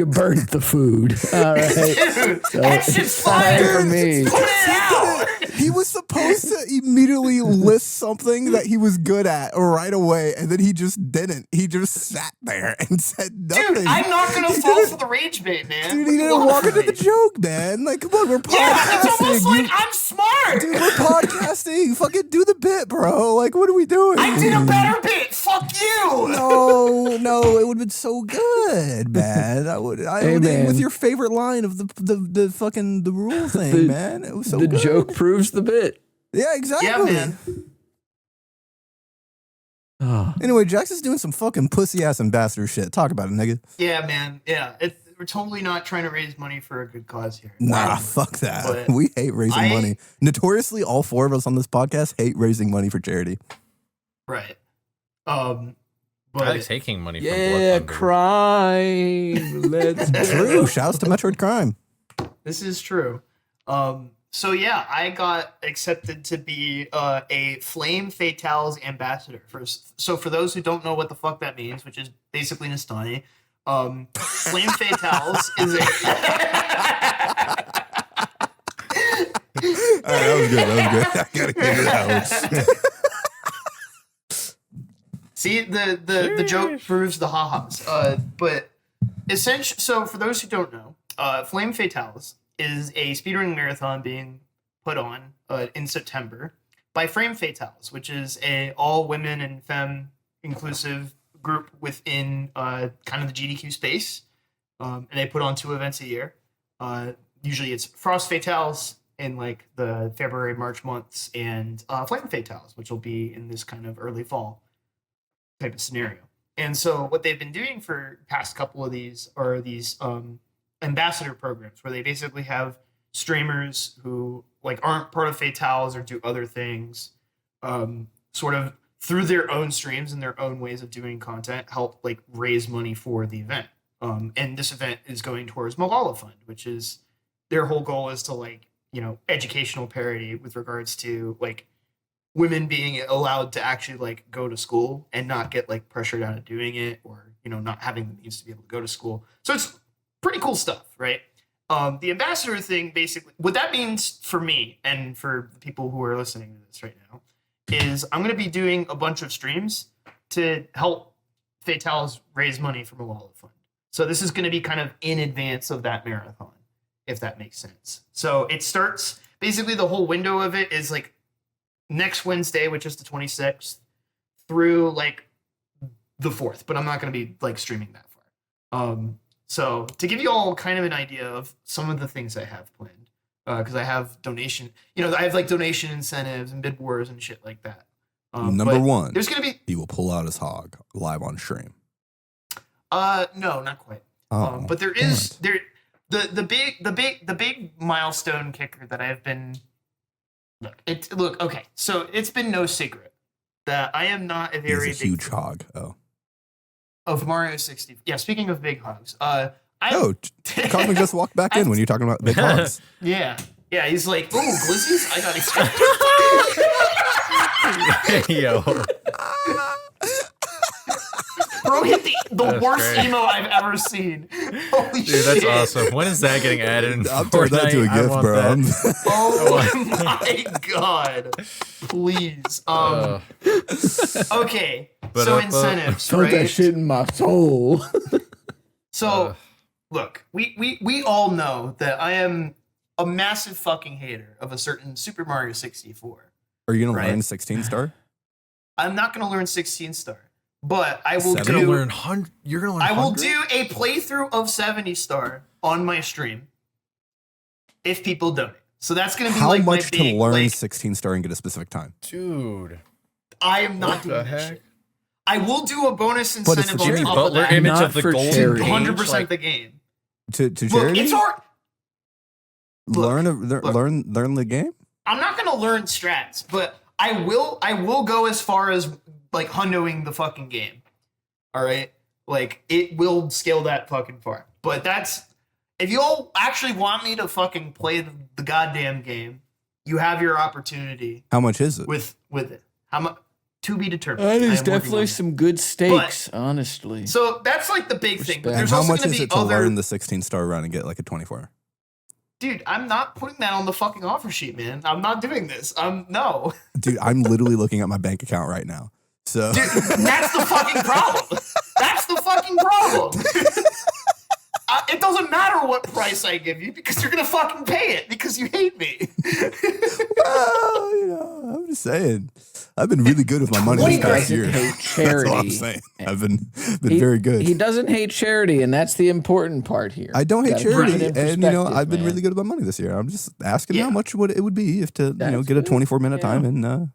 burnt the food. All right. Dude, So that shit's it's time fire. for me. Put it out. He was supposed to immediately list something that he was good at right away, and then he just didn't. He just sat there and said nothing. Dude, I'm not gonna fall for the rage bait, man. Dude, he didn't walk into the joke, man. Like, come on, we're podcasting. Yeah, it's almost like You- I'm smart. Dude, we're podcasting. Fucking do the bit, bro. Like, what are we doing? I did a better bit. Fuck you. No, it would have been so good, man. I would Hey, man. with your favorite line of the fucking the rule thing, The- man. It was so The good. joke proves the bit. Yeah, exactly. Yeah, man. Oh. Anyway, Jax is doing some fucking pussy ass ambassador shit. Talk about it, nigga. Yeah, man. Yeah, we're totally not trying to raise money for a good cause here. Nah, fuck that. but We hate raising I- money. Notoriously, all four of us on this podcast hate raising money for charity. Right. I But like taking money from Blood Yeah, Thunder. crime. Let's True. Shouts to Metroid Crime. this is true. So yeah, I got accepted to be a Flame Fatales ambassador. So for those who don't know what the fuck that means, which is basically Nestani, Flame Fatales is a All right, that was good. I gotta give you that one. See, the joke proves the ha-has. But essentially, so for those who don't know, Flame Fatales is a speedrunning marathon being put on in September by Frame Fatales, which is a all women and femme inclusive group within kind of the GDQ space. And they put on 2 events a year. Usually it's Frost Fatales in like the February, March months, and Flame Fatales, which will be in this kind of early fall type of scenario. And so what they've been doing for past couple of these are these ambassador programs where they basically have streamers who like aren't part of Fatales or do other things, sort of through their own streams and their own ways of doing content, help like raise money for the event. And this event is going towards Malala Fund, which is their whole goal is to like, you know, educational parity with regards to like women being allowed to actually like go to school and not get like pressured out of doing it, or, you know, not having the means to be able to go to school. So it's pretty cool stuff, right? The ambassador thing, basically, what that means for me and for the people who are listening to this right now is I'm going to be doing a bunch of streams to help Fatales raise money for Malala Fund. So this is going to be kind of in advance of that marathon, if that makes sense. So it starts, basically the whole window of it is like next Wednesday, which is the 26th, through like the 4th, but I'm not going to be like streaming that far. So to give you all kind of an idea of some of the things I have planned, because I have donation, you know, I have like donation incentives and bid wars and shit like that. Number one, there's going to be, he will pull out his hog live on stream. no, not quite. Oh, But there is the big milestone kicker that I've been okay. So it's been no secret that I am not a He very has a big huge hog. Oh, of Mario 60. Yeah, speaking of big hogs, Cosmic just walked back in when you're talking about big hogs. yeah, he's like, oh, glizzies, I got excited. Yo. Bro hit the worst great. emo I've ever seen. Holy Dude, that's shit. awesome. When is that getting added in I'm turning that to a Fortnite? I gift, want bro. that. Oh my god. Please. Okay. So incentives, Felt that right? shit in my soul. So look, we all know that I am a massive fucking hater of a certain Super Mario 64. Are you gonna Right. learn 16 star? I'm not gonna learn 16 star, but I will Seven? You're gonna do learn You're gonna learn. I will 100? do a playthrough of 70 star on my stream if people donate. So that's gonna be How like much my to big, learn like, 16 star and get a specific time? Dude. I am not What doing the that heck? shit. I will do a bonus But it's incentive the on Jimmy top Butler of that. image Not of the for golden charity. age, 100% like, the game. To Look, charity? it's hard. learn the game? I'm not gonna learn strats, but I will go as far as like hundoing the fucking game. All right, like it will scale that fucking far. But that's if you all actually want me to fucking play the goddamn game, you have your opportunity How much is it? with it. How much? To be determined. That I is am working definitely on it. some good steaks, honestly. So that's like the big thing. But Respect. there's How also much going is to it be to other. learn the 16-star run and get like a 24? Dude, I'm not putting that on the fucking offer sheet, man. I'm not doing this. No. Dude, I'm literally looking at my bank account right now. So Dude, that's the fucking problem. That's the fucking problem. It doesn't matter what price I give you because you're gonna fucking pay it because you hate me. well, I'm just saying. I've been really good with my money this past year. Hate That's charity. all I'm saying. I've been very good. He doesn't hate charity, and that's the important part here. I don't hate Gotta put it charity, in and I've been perspective, really good with my money this year. I'm just asking Yeah. how much it would be if to That's get a good. 24-minute time in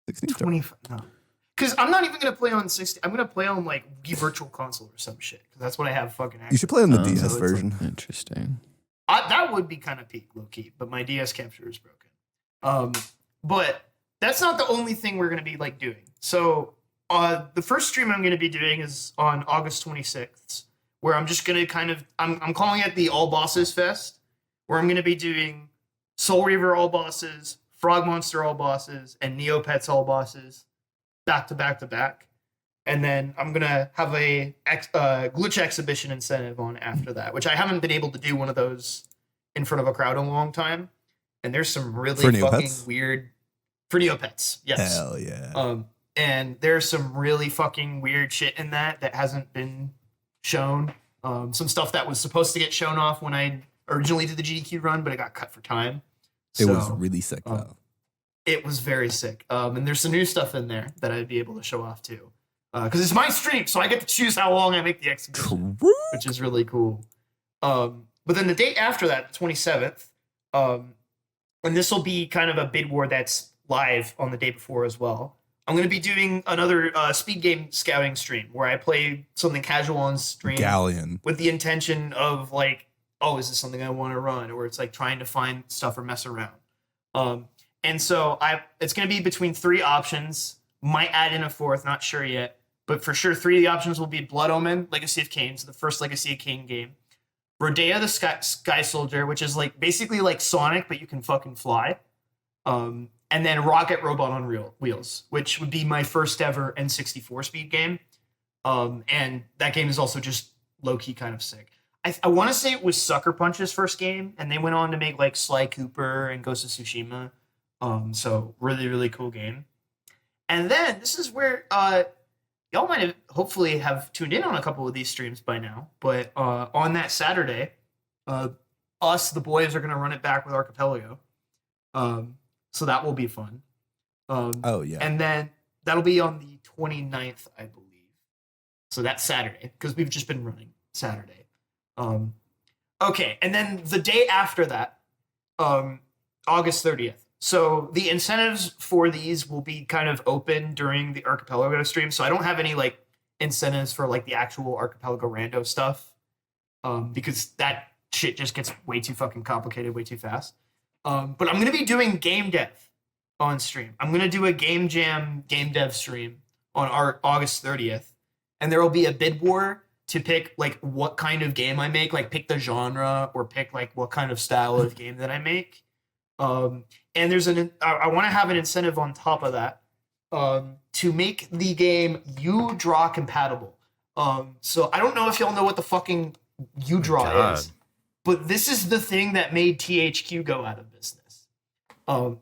16 star. 25. No. Because I'm not even gonna play on 60. I'm gonna play on like Wii Virtual Console or some shit. Because that's what I have fucking. You should play on the Oh, DS so it's version. Interesting. That would be kind of peak, low key. But my DS capture is broken. But that's not the only thing we're gonna be like doing. So the first stream I'm gonna be doing is on August 26th, where I'm just gonna I'm calling it the All Bosses Fest, where I'm gonna be doing Soul Reaver All Bosses, Frog Monster All Bosses, and Neopets All Bosses, back to back to back. And then I'm gonna have a glitch exhibition incentive on after that, which I haven't been able to do one of those in front of a crowd in a long time. And there's some really For fucking Neopets? weird for Neopets, yes. Hell yeah. And there's some really fucking weird shit in that hasn't been shown. Some stuff that was supposed to get shown off when I originally did the GDQ run, but it got cut for time. It was So, really sick though. it was very sick. And there's some new stuff in there that I'd be able to show off too. Because it's my stream, so I get to choose how long I make the exhibition, True. which is really cool. But then the date after that, the 27th, and this will be kind of a bid war that's live on the day before as well. I'm going to be doing another speed game scouting stream where I play something casual on stream Galleon. with the intention of like, oh, is this something I want to run? Or it's like trying to find stuff or mess around. And so it's going to be between three options. Might add in a fourth, not sure yet. But for sure, three of the options will be Blood Omen, Legacy of Kain, so the first Legacy of Kain game. Rodea the Sky Soldier, which is like basically like Sonic, but you can fucking fly. And then Rocket Robot on Wheels, which would be my first ever N64 speed game. And that game is also just low-key kind of sick. I want to say it was Sucker Punch's first game, and they went on to make like Sly Cooper and Ghost of Tsushima. So really, really cool game. And then this is where y'all might have hopefully have tuned in on a couple of these streams by now. But on that Saturday, us, the boys, are going to run it back with Archipelago. So that will be fun. Oh yeah. And then that'll be on the 29th, I believe. So that's Saturday, because we've just been running Saturday. Okay, and then the day after that, August 30th. So the incentives for these will be kind of open during the Archipelago stream. So I don't have any like incentives for like the actual Archipelago rando stuff, because that shit just gets way too fucking complicated way too fast. But I'm going to be doing game dev on stream. I'm going to do a game jam game dev stream on August 30th. And there will be a bid war to pick like what kind of game I make, like pick the genre or pick like what kind of style of game that I make. And there's I want to have an incentive on top of that to make the game U-Draw compatible. So I don't know if y'all know what the fucking U-Draw is, but this is the thing that made THQ go out of business.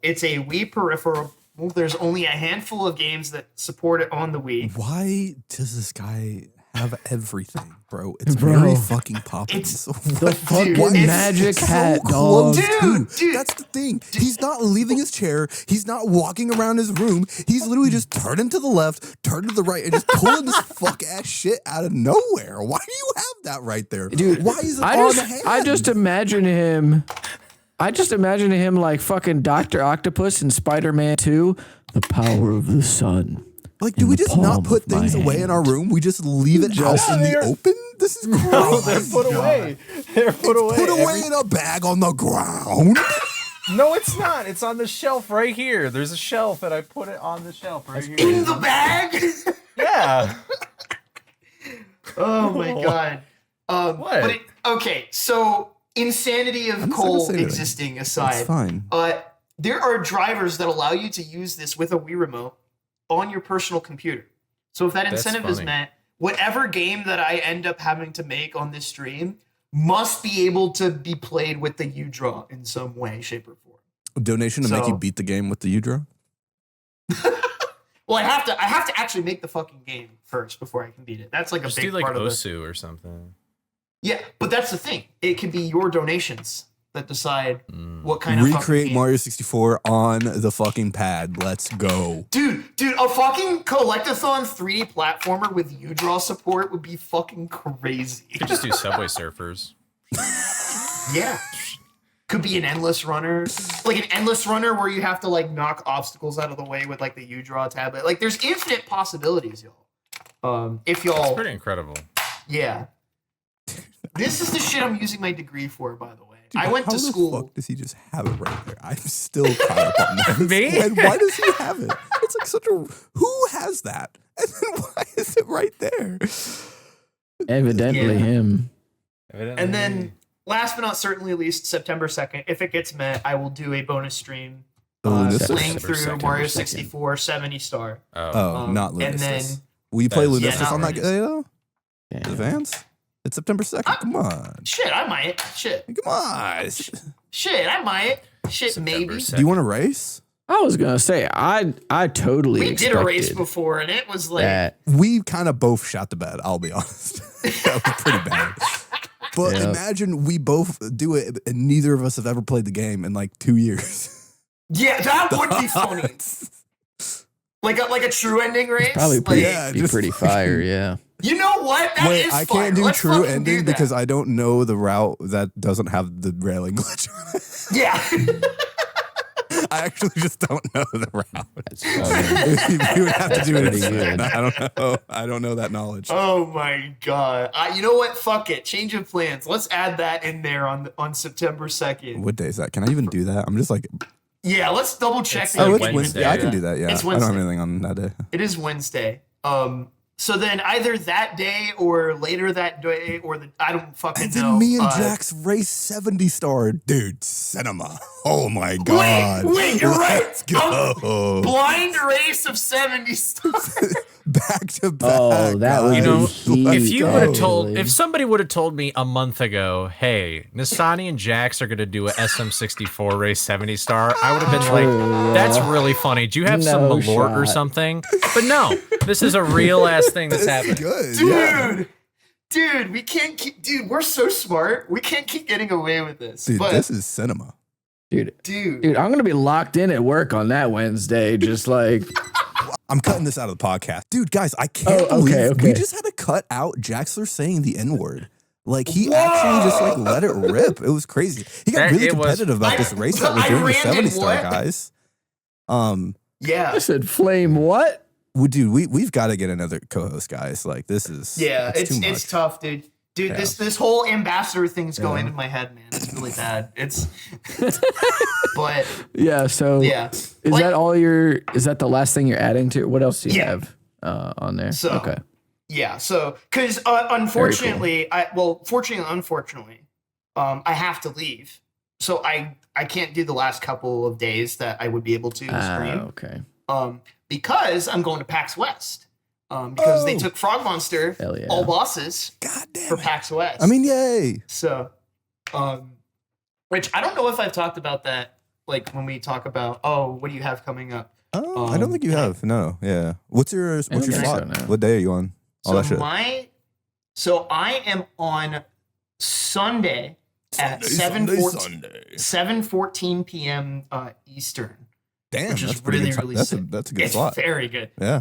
It's a Wii peripheral. There's only a handful of games that support it on the Wii. Why does this guy have everything, bro? It's very fucking popping. It's The fucking magic hat, close dog. to. Dude. That's the thing. He's not leaving his chair. He's not walking around his room. He's literally just turning to the left, turning to the right, and just pulling this fuck ass shit out of nowhere. Why do you have that right there, Dude, Why is it on the hand? I just imagine him like fucking Dr. Octopus in Spider-Man 2, the power of the sun. Like, do we just not put things away in our room? We just leave it out in the open? This is crazy. They're put away. They're put away. Put away in a bag on the ground. No, it's not. It's on the shelf right here. There's a shelf, and I put it on the shelf right here. In the bag? Yeah. Oh my god. What? But okay, so insanity of I'm just not gonna Cole say anything. existing aside, It's fine. there are drivers that allow you to use this with a Wii remote on your personal computer. So if that incentive is met, whatever game that I end up having to make on this stream must be able to be played with the U-Draw in some way, shape, or form. Donation to make you beat the game with the U-Draw? Well, I have to actually make the fucking game first before I can beat it. That's like a big part of it. Just do like Osu or something. Yeah, but that's the thing. It could be your donations that decide what kind of recreate Mario 64 on the fucking pad. Let's go. Dude, a fucking collectathon 3D platformer with U-Draw support would be fucking crazy. You could just do Subway Surfers. Yeah. Could be an endless runner. Like an endless runner where you have to like knock obstacles out of the way with like the U-Draw tablet. Like there's infinite possibilities, y'all. If y'all... It's pretty incredible. Yeah. This is the shit I'm using my degree for, by the way. Dude, I went to school. How the fuck does he just have it right there? I'm still caught up on that. Me? And why does he have it? It's like such a... Who has that? And then why is it right there? Evidently him. And then, last but not certainly least, September 2nd, if it gets met, I will do a bonus stream playing through Mario 64 70 Star. Not Lunasis. And then... Will you play Lunasis not on that day, though? Damn. The fans? It's September 2nd. Come on. Shit, I might. Shit. Come on. Shit, I might. Shit, September maybe. 2nd. Do you want to race? I was gonna say I totally We did a race before, and it was like... that. We kind of both shot the bed, I'll be honest. That was pretty bad. But imagine we both do it, and neither of us have ever played the game in like 2 years. Yeah, that would be funny. Like a true ending race? Probably Like, pretty fire, yeah. You know what? That Wait, is I fun. can't do Let's true fucking ending do that. because I don't know the route that doesn't have the railing glitch on it. Yeah. I actually just don't know the route. That's funny. You would have to do it pretty again. good. I don't know. I don't know that knowledge. Oh my god. You know what? Fuck it. Change of plans. Let's add that in there on September 2nd. What day is that? Can I even do that? I'm just like, Yeah, let's double check. It's the oh, like it's date. Wednesday. I can do that. Yeah, It's I don't have Wednesday. anything on that day. It is Wednesday. So then either that day or later that day or I don't fucking And know. then me and Jax race 70 star, dude. Cinema. Oh my god. Wait, you're right. Let's go. Blind race of 70 stars. Back to back. Oh, that would You know, Let's if you go. would have told, if somebody would have told me a month ago, hey, Nestani and Jax are going to do a SM64 race 70 star, I would have been like, that's really funny. Do you have some No malort or shot. something? But no, this is a real ass thing that's That's happening. good. Dude. Yeah. Dude, we can't keep. Dude, we're so smart. We can't keep getting away with this. Dude, but, this is cinema. Dude, dude. I'm gonna be locked in at work on that Wednesday, just like I'm cutting this out of the podcast. Dude, guys, I can't believe we just had to cut out Jaxler saying the N-word. Like, he actually just, like, let it rip. It was crazy. He got really competitive about this race that we're doing, the 70-star guys. Yeah. I said flame what? Well, dude, we've got to get another co-host, guys. Like, this is too much. It's tough, dude. Dude, this whole ambassador thing's going into my head, man. It's really bad. It's but Yeah, so yeah. is that all is that the last thing you're adding to? What else do you Yeah. have on there? So, okay. Yeah, so because unfortunately, fortunately, unfortunately, I have to leave, so I can't do the last couple of days that I would be able to stream. Okay. Because I'm going to PAX West. Because they took Frog Monster, Hell yeah. all bosses, God damn for it. PAX West. I mean, yay. So, which I don't know if I've talked about that, like when we talk about, what do you have coming up? Oh, I don't think you have. No, yeah. What's your don't think slot? so, no. What day are you on? All that shit. So I am on Sunday at 7:14 p.m. Eastern. Damn, which that's is pretty really, good. really That's sick. a good It's slot. very good. Yeah.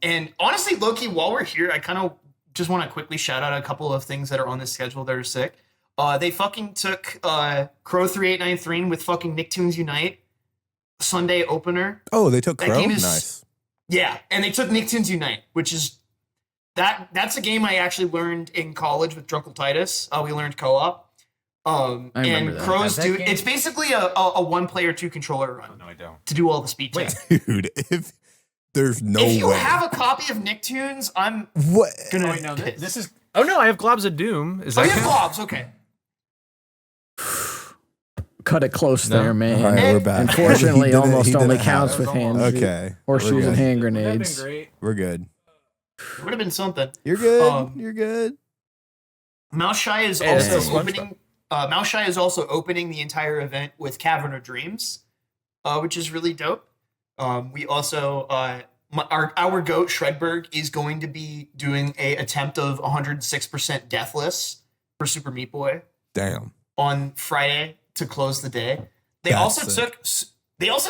And honestly, Loki, while we're here, I kind of just want to quickly shout out a couple of things that are on this schedule that are sick. They fucking took Crow 3893 with fucking Nicktoons Unite Sunday opener. Oh, they took That Crow? game is- Nice. Yeah, and they took Nicktoons Unite, which is that's a game I actually learned in college with Drunkle Titus. We learned co-op. I remember And that. Crows That do game? it's basically a one player, two controller run No, I don't. to do all the speed Wait. tests. Dude, if there's no If you way. have a copy of Nicktoons, I'm What? gonna Wait, no, piss. this is. Oh no, I have Globs of Doom. Is Oh, that you have count? globs, okay. cut it close No. there, man. All right, we're back. Unfortunately, He did it- almost he did only it half. counts with hand Okay. horseshoes We're and good. hand That'd been grenades. great. We're good. It would have been something. You're good. Um, You're good. Mouse Shy is Hey, that's also a opening. Mouse Shy is also opening the entire event with Cavern of Dreams, which is really dope. We also our goat Shredberg is going to be doing a attempt of 106% deathless for Super Meat Boy Damn. on Friday to close the day. They That's also sick.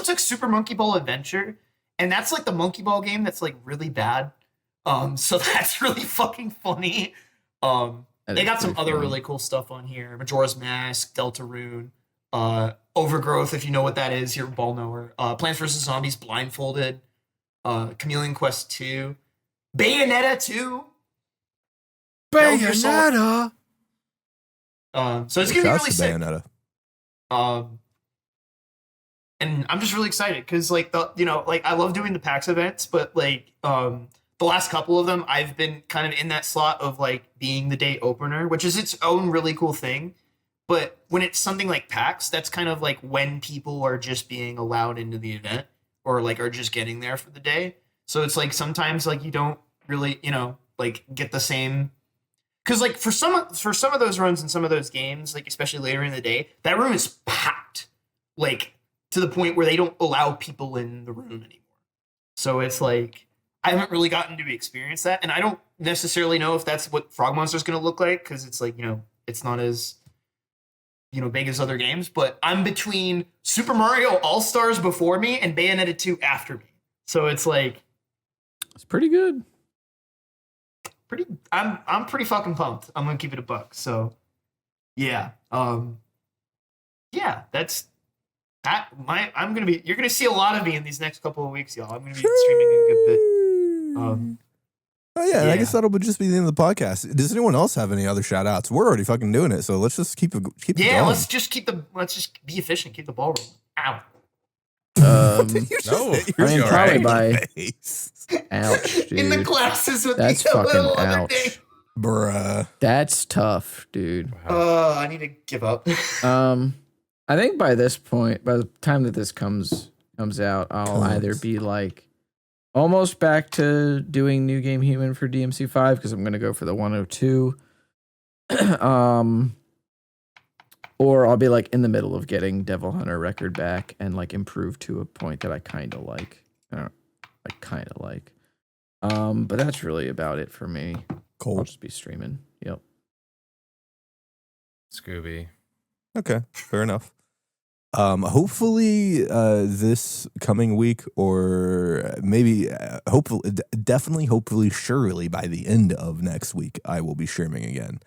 took Super Monkey Ball Adventure, and that's like the monkey ball game that's like really bad. So that's really fucking funny. They got some other really cool stuff on here. Majora's Mask, Deltarune, Overgrowth, if you know what that is, you're a ball knower. Plants vs. Zombies Blindfolded, Chameleon Quest 2, Bayonetta 2. Bayonetta. So it's gonna be Shouts really to sick. Bayonetta. And I'm just really excited because like I love doing the PAX events, but like the last couple of them I've been kind of in that slot of like being the day opener, which is its own really cool thing. But when it's something like PAX, that's kind of like when people are just being allowed into the event or like are just getting there for the day. So it's like sometimes like you don't really, like get the same. Because like for some of those runs and some of those games, like especially later in the day, that room is packed, like to the point where they don't allow people in the room anymore. So it's like I haven't really gotten to experience that, and I don't necessarily know if that's what Frog Monster is going to look like because it's like it's not as big as other games. But I'm between Super Mario All Stars before me and Bayonetta 2 after me, so it's like It's pretty good. I'm pretty fucking pumped. I'm gonna keep it a buck. So yeah, that's that. You're gonna see a lot of me in these next couple of weeks, y'all. I'm gonna be streaming a good bit. Oh yeah, and I yeah. guess that'll just be the end of the podcast. Does anyone else have any other shout outs? We're already fucking doing it, so let's just keep it Yeah, going. let's just be efficient, keep the ball rolling. Ow. What did you just No. say? I mean, You're probably right. by Face. ouch, dude. In the classes with That's the fucking other day. ouch. Bruh. That's tough, dude. I need to give up. I think by this point, by the time that this comes out, I'll either be like almost back to doing New Game Human for DMC5 because I'm gonna go for the 102. Or I'll be like in the middle of getting Devil Hunter record back and like improve to a point that I kind of like. But that's really about it for me. I'll Cool. just be streaming. Yep. Scooby. Okay, fair enough. Hopefully, this coming week, or maybe, hopefully, surely by the end of next week, I will be streaming again.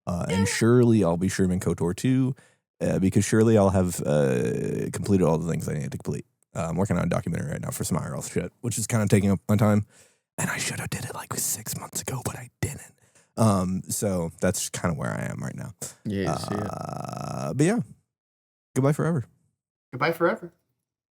And surely I'll be streaming KOTOR 2, because surely I'll have completed all the things I need to complete. I'm working on a documentary right now for some IRL shit, which is kind of taking up my time. And I should have did it like 6 months ago, but I didn't. So that's kind of where I am right now. Yeah. But yeah, goodbye forever. Goodbye forever.